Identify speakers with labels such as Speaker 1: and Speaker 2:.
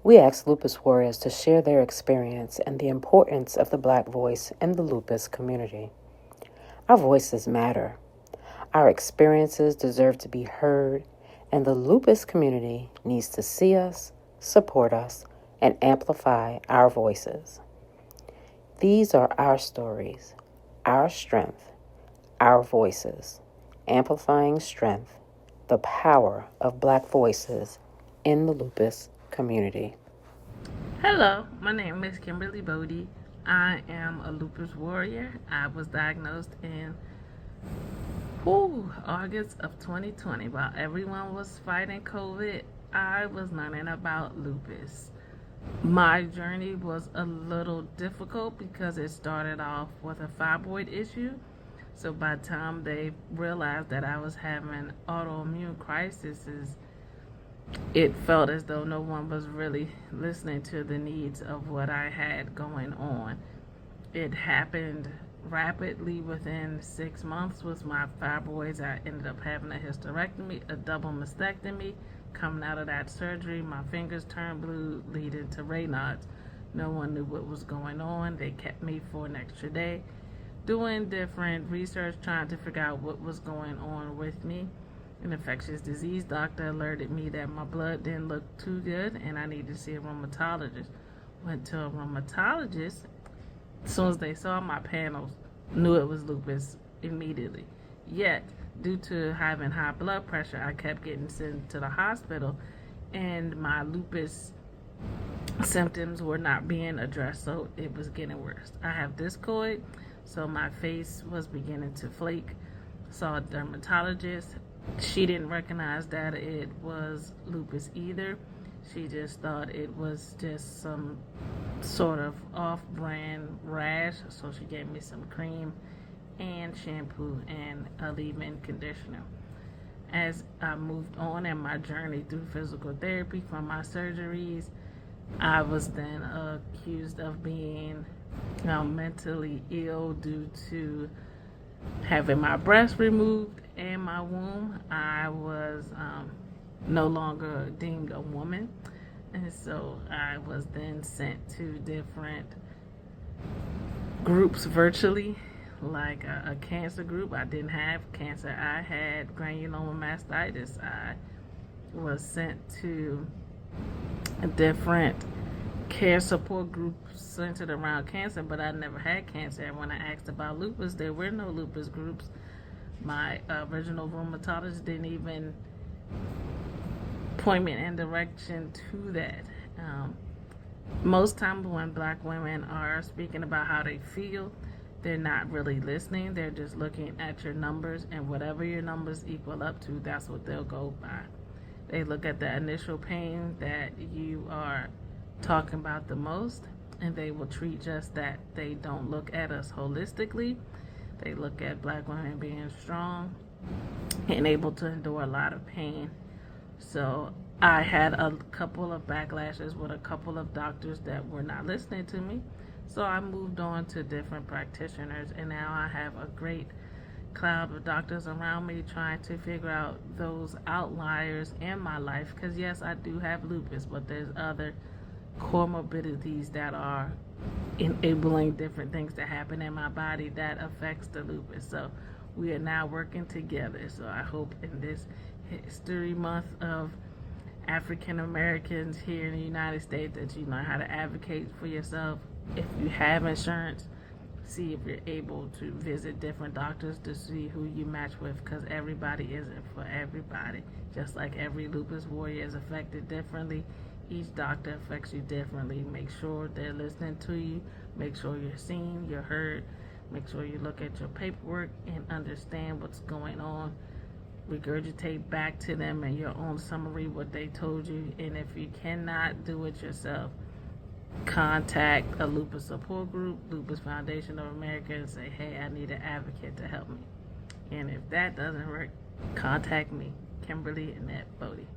Speaker 1: We ask lupus warriors to share their experience and the importance of the Black voice in the lupus community. Our voices matter. Our experiences deserve to be heard, and the lupus community needs to see us, support us, and amplify our voices. These are our stories, our strength, our voices. Amplifying Strength, the power of Black voices in the lupus community.
Speaker 2: Hello, my name is Kimberly Boddie. I am a lupus warrior. I was diagnosed in August of 2020. While everyone was fighting COVID, I was learning about lupus. My journey was a little difficult because it started off with a fibroid issue. So by the time they realized that I was having autoimmune crises, it felt as though no one was really listening to the needs of what I had going on. It happened rapidly within 6 months with my fibroids. I ended up having a hysterectomy, a double mastectomy. Coming out of that surgery, my fingers turned blue, leading to Raynaud's. No one knew what was going on. They kept me for an extra day, doing different research, trying to figure out what was going on with me. An infectious disease doctor alerted me that my blood didn't look too good and I needed to see a rheumatologist. Went to a rheumatologist. As soon as they saw my panels, knew it was lupus immediately. Yet, due to having high blood pressure, I kept getting sent to the hospital and my lupus symptoms were not being addressed, so it was getting worse. I have discoid, so my face was beginning to flake. Saw a dermatologist. She didn't recognize that it was lupus either. She just thought it was just some sort of off-brand rash, so she gave me some cream and shampoo and a leave-in conditioner. As I moved on in my journey through physical therapy from my surgeries, I was then accused of being mentally ill due to having my breast removed and my womb. I was no longer deemed a woman, and so I was then sent to different groups virtually, like a cancer group. I didn't have cancer. I had granuloma mastitis. I was sent to different care support groups centered around cancer, but I never had cancer. And when I asked about lupus, there were no lupus groups. My original rheumatologist didn't even point me in direction to that. Most times when Black women are speaking about how they feel, they're not really listening. They're just looking at your numbers, and whatever your numbers equal up to, that's what they'll go by. They look at the initial pain that you are talking about the most, and they will treat just that. They don't look at us holistically. They look at Black women being strong and able to endure a lot of pain. So I had a couple of backlashes with a couple of doctors that were not listening to me. So I moved on to different practitioners, and now I have a great cloud of doctors around me trying to figure out those outliers in my life. Because yes, I do have lupus, but there's other comorbidities that are enabling different things to happen in my body that affects the lupus. So we are now working together. So I hope in this History Month of African Americans here in the United States that you learn how to advocate for yourself. If you have insurance, see if you're able to visit different doctors to see who you match with, because everybody isn't for everybody. Just like every lupus warrior is affected differently, each doctor affects you differently. Make sure they're listening to you. Make sure you're seen, you're heard. Make sure you look at your paperwork and understand what's going on. Regurgitate back to them in your own summary what they told you. And if you cannot do it yourself, contact a lupus support group, Lupus Foundation of America, and say, hey, I need an advocate to help me. And if that doesn't work, contact me, Kimberly Boddie.